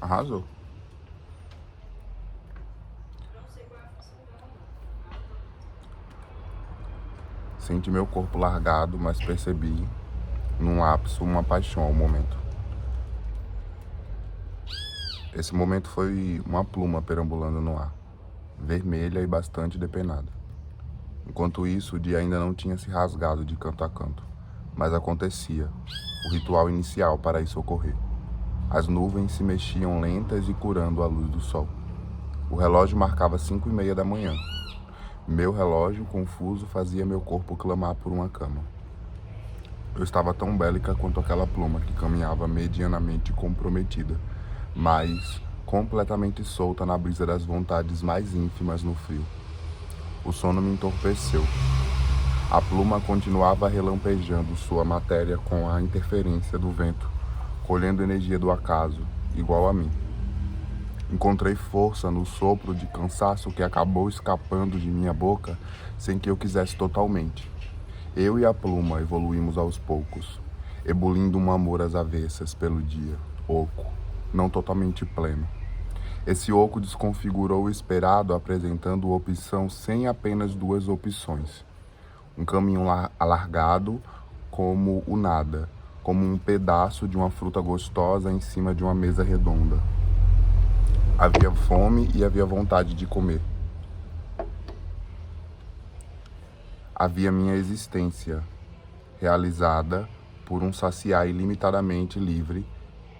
Arrasou. Senti meu corpo largado, mas percebi, num ápice, uma paixão ao momento. Esse momento foi uma pluma perambulando no ar, vermelha e bastante depenada. Enquanto isso, o dia ainda não tinha se rasgado de canto a canto, mas acontecia, o ritual inicial para isso ocorrer. As nuvens se mexiam lentas e curando a luz do sol. O relógio marcava 5:30 da manhã. Meu relógio, confuso, fazia meu corpo clamar por uma cama. Eu estava tão bélica quanto aquela pluma que caminhava medianamente comprometida, mas completamente solta na brisa das vontades mais ínfimas no frio. O sono me entorpeceu. A pluma continuava relampejando sua matéria com a interferência do vento, colhendo energia do acaso, igual a mim. Encontrei força no sopro de cansaço que acabou escapando de minha boca sem que eu quisesse totalmente. Eu e a pluma evoluímos aos poucos, ebulindo um amor às avessas pelo dia, oco, não totalmente pleno. Esse oco desconfigurou o esperado, apresentando opção sem apenas duas opções. Um caminho alargado como o nada, como um pedaço de uma fruta gostosa em cima de uma mesa redonda. Havia fome e havia vontade de comer. Havia minha existência, realizada por um saciar ilimitadamente livre,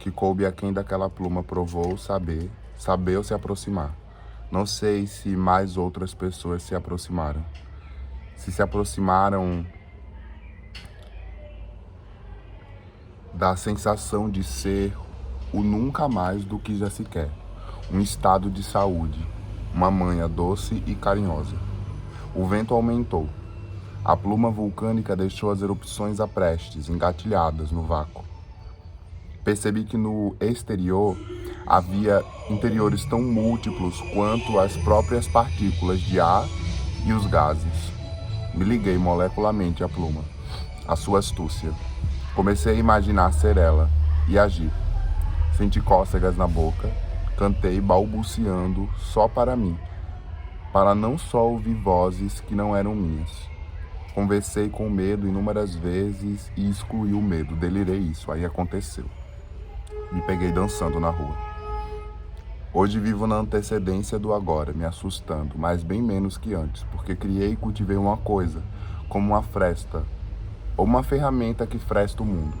que coube a quem daquela pluma provou saber ou se aproximar. Não sei se mais outras pessoas se aproximaram. Se aproximaram da sensação de ser o nunca mais do que já se quer. Um estado de saúde, uma manha doce e carinhosa. O vento aumentou. A pluma vulcânica deixou as erupções aprestes, engatilhadas no vácuo. Percebi que no exterior havia interiores tão múltiplos quanto as próprias partículas de ar e os gases. Me liguei molecularmente à pluma, à sua astúcia. Comecei a imaginar ser ela e agir. Senti cócegas na boca, cantei balbuciando só para mim, para não só ouvir vozes que não eram minhas. Conversei com o medo inúmeras vezes e excluí o medo, delirei isso, aí aconteceu. Me peguei dançando na rua. Hoje vivo na antecedência do agora, me assustando, mas bem menos que antes, porque criei e cultivei uma coisa, como uma fresta, ou uma ferramenta que fresta o mundo.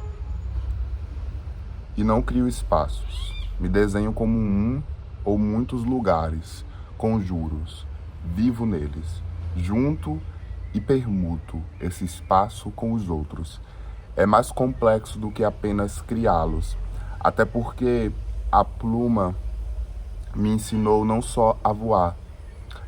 E não crio espaços, me desenho como um ou muitos lugares, conjuros, vivo neles, junto e permuto esse espaço com os outros. É mais complexo do que apenas criá-los, até porque a pluma me ensinou não só a voar,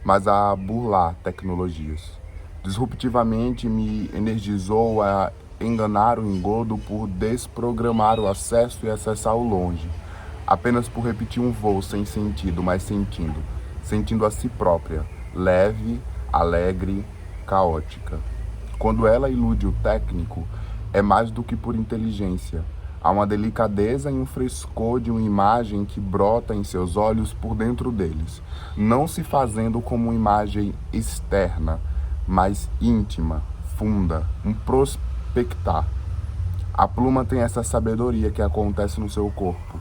mas a burlar tecnologias. Disruptivamente me energizou a enganar o engodo por desprogramar o acesso e acessar o longe, apenas por repetir um voo sem sentido, mas sentindo a si própria, leve, alegre, caótica. Quando ela ilude o técnico, é mais do que por inteligência. Há uma delicadeza e um frescor de uma imagem que brota em seus olhos por dentro deles, não se fazendo como uma imagem externa, mas íntima, funda, um prospectar. A pluma tem essa sabedoria que acontece no seu corpo.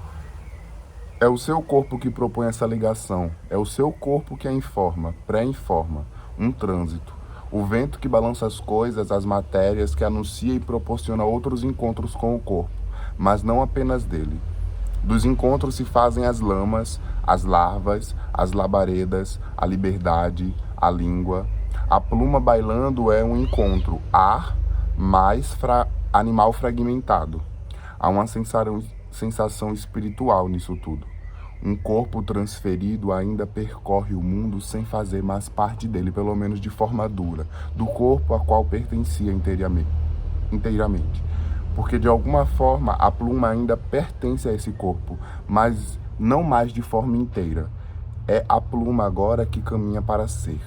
É o seu corpo que propõe essa ligação, é o seu corpo que a informa, pré-informa, um trânsito. O vento que balança as coisas, as matérias, que anuncia e proporciona outros encontros com o corpo, mas não apenas dele. Dos encontros se fazem as lamas, as larvas, as labaredas, a liberdade, a língua. A pluma bailando é um encontro, ar mais animal fragmentado. Há uma sensação espiritual nisso tudo. Um corpo transferido ainda percorre o mundo sem fazer mais parte dele, pelo menos de forma dura, do corpo a qual pertencia inteiramente. Porque de alguma forma a pluma ainda pertence a esse corpo, mas não mais de forma inteira. É a pluma agora que caminha para ser.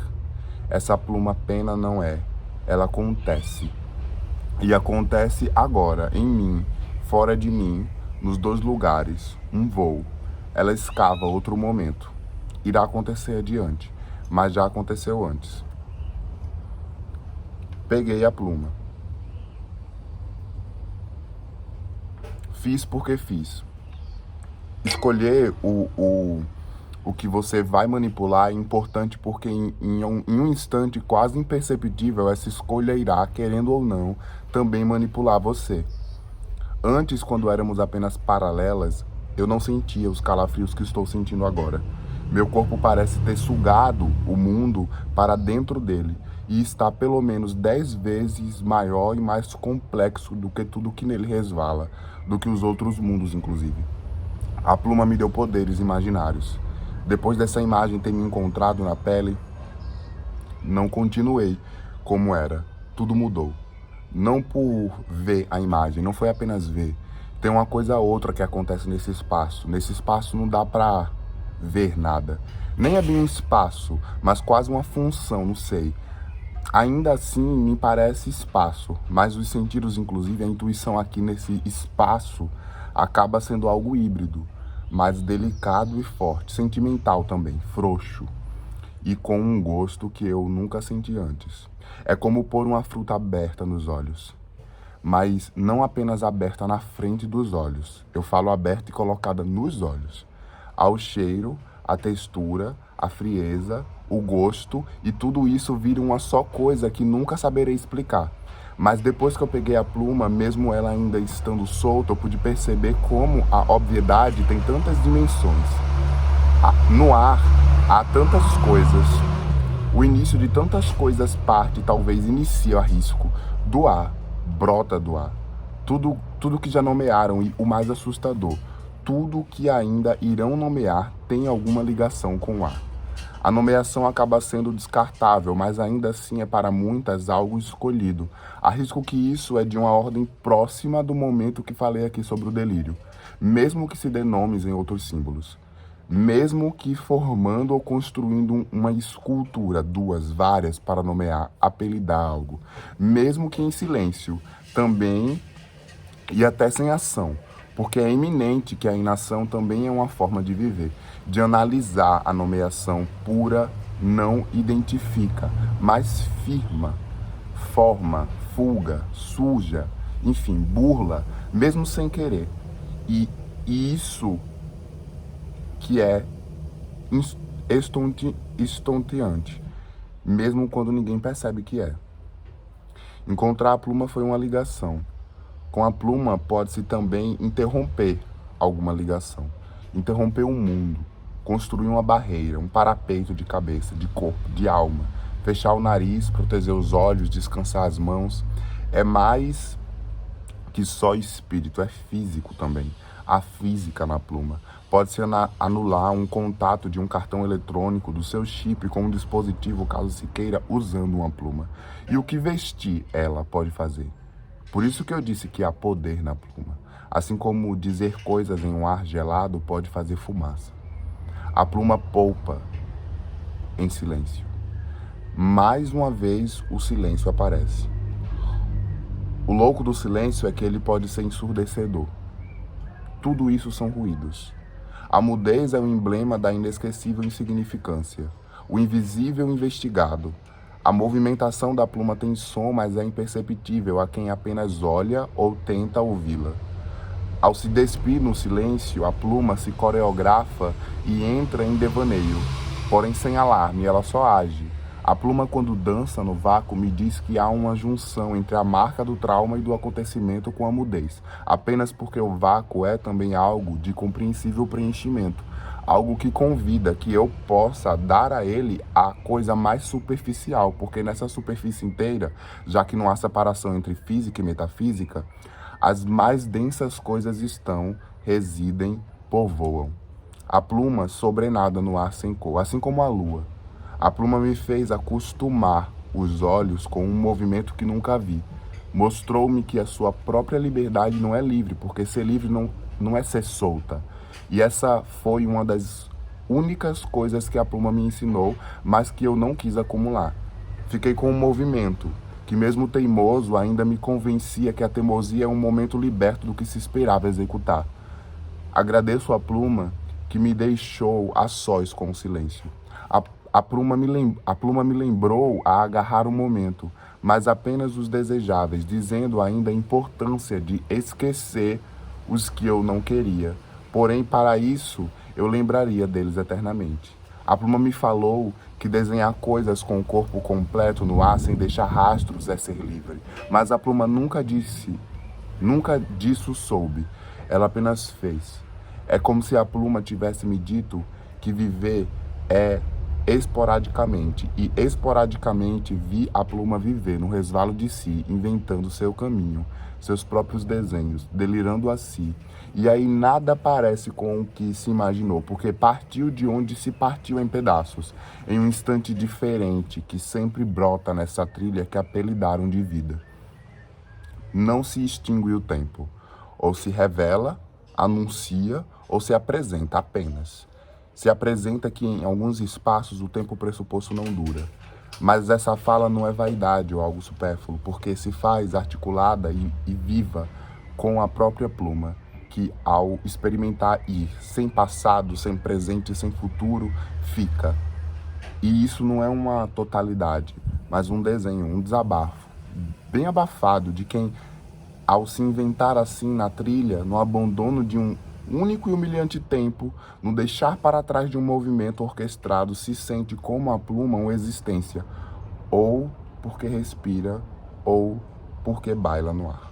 Essa pluma pena não é, ela acontece. E acontece agora, em mim, fora de mim, nos dois lugares, um voo. ela escava outro momento. Irá acontecer adiante, mas já aconteceu antes. Peguei a pluma. Fiz porque fiz. Escolher o que você vai manipular é importante porque em um instante quase imperceptível, essa escolha irá, querendo ou não, também manipular você. Antes, quando éramos apenas paralelas, eu não sentia os calafrios que estou sentindo agora. Meu corpo parece ter sugado o mundo para dentro dele e está pelo menos 10 vezes maior e mais complexo do que tudo que nele resvala, do que os outros mundos, inclusive. A pluma me deu poderes imaginários. Depois dessa imagem ter me encontrado na pele, não continuei como era. Tudo mudou. Não por ver a imagem, não foi apenas ver. Tem uma coisa outra que acontece nesse espaço. Nesse espaço não dá pra ver nada. Nem é bem um espaço, mas quase uma função, não sei. Ainda assim, me parece espaço, mas os sentidos, inclusive a intuição aqui nesse espaço, acaba sendo algo híbrido, mais delicado e forte, sentimental também, frouxo, e com um gosto que eu nunca senti antes. É como pôr uma fruta aberta nos olhos, mas não apenas aberta na frente dos olhos. Eu falo aberta e colocada nos olhos. Ao cheiro, a textura, a frieza, o gosto, e tudo isso vira uma só coisa que nunca saberei explicar. Mas depois que eu peguei a pluma, mesmo ela ainda estando solta, eu pude perceber como a obviedade tem tantas dimensões. No ar, há tantas coisas. O início de tantas coisas parte, talvez inicie a risco. Do ar, brota do ar. Tudo que já nomearam e o mais assustador, tudo que ainda irão nomear tem alguma ligação com o ar. A nomeação acaba sendo descartável, mas ainda assim é para muitas algo escolhido. Arrisco que isso é de uma ordem próxima do momento que falei aqui sobre o delírio, mesmo que se dê nomes em outros símbolos. Mesmo que formando ou construindo uma escultura, duas, várias, para nomear, apelidar algo. Mesmo que em silêncio, também e até sem ação. Porque é eminente que a inação também é uma forma de viver, de analisar a nomeação pura, não identifica, mas firma, forma, fulga, suja, enfim, burla, mesmo sem querer. E isso que é estonteante, mesmo quando ninguém percebe que é. Encontrar a pluma foi uma ligação. Com a pluma pode-se também interromper alguma ligação. Interromper um mundo, construir uma barreira, um parapeito de cabeça, de corpo, de alma. Fechar o nariz, proteger os olhos, descansar as mãos. É mais que só espírito, é físico também. A física na pluma. Pode-se anular um contato de um cartão eletrônico do seu chip com um dispositivo, caso se queira, usando uma pluma. E o que vestir ela pode fazer? Por isso que eu disse que há poder na pluma. Assim como dizer coisas em um ar gelado pode fazer fumaça. A pluma poupa em silêncio. Mais uma vez o silêncio aparece. O louco do silêncio é que ele pode ser ensurdecedor. Tudo isso são ruídos. A mudez é o emblema da inesquecível insignificância, o invisível investigado. A movimentação da pluma tem som, mas é imperceptível a quem apenas olha ou tenta ouvi-la. Ao se despir no silêncio, a pluma se coreografa e entra em devaneio, porém sem alarme, ela só age. A pluma, quando dança no vácuo, me diz que há uma junção entre a marca do trauma e do acontecimento com a mudez, apenas porque o vácuo é também algo de compreensível preenchimento, algo que convida que eu possa dar a ele a coisa mais superficial, porque nessa superfície inteira, já que não há separação entre física e metafísica, as mais densas coisas estão, residem, povoam. A pluma sobrenada no ar sem cor, assim como a lua. A pluma me fez acostumar os olhos com um movimento que nunca vi. Mostrou-me que a sua própria liberdade não é livre, porque ser livre não é ser solta. E essa foi uma das únicas coisas que a pluma me ensinou, mas que eu não quis acumular. Fiquei com um movimento, que mesmo teimoso ainda me convencia que a teimosia é um momento liberto do que se esperava executar. Agradeço a pluma que me deixou a sós com o silêncio. A pluma me lembrou a agarrar o momento, mas apenas os desejáveis, dizendo ainda a importância de esquecer os que eu não queria. Porém, para isso, eu lembraria deles eternamente. A pluma me falou que desenhar coisas com o corpo completo no ar sem deixar rastros é ser livre. Mas a pluma nunca disso soube. Ela apenas fez. É como se a pluma tivesse me dito que viver é esporadicamente, e esporadicamente vi a pluma viver no resvalo de si, inventando seu caminho, seus próprios desenhos, delirando a si. E aí nada parece com o que se imaginou, porque partiu de onde se partiu em pedaços, em um instante diferente que sempre brota nessa trilha que apelidaram de vida. Não se extingue o tempo, ou se revela, anuncia, ou se apresenta apenas. Se apresenta que em alguns espaços o tempo pressuposto não dura. Mas essa fala não é vaidade ou algo supérfluo, porque se faz articulada e viva com a própria pluma, que ao experimentar ir sem passado, sem presente, sem futuro, fica. E isso não é uma totalidade, mas um desenho, um desabafo, bem abafado de quem, ao se inventar assim na trilha, no abandono de um único e humilhante tempo, no deixar para trás de um movimento orquestrado, se sente como a pluma uma existência, ou porque respira, ou porque baila no ar.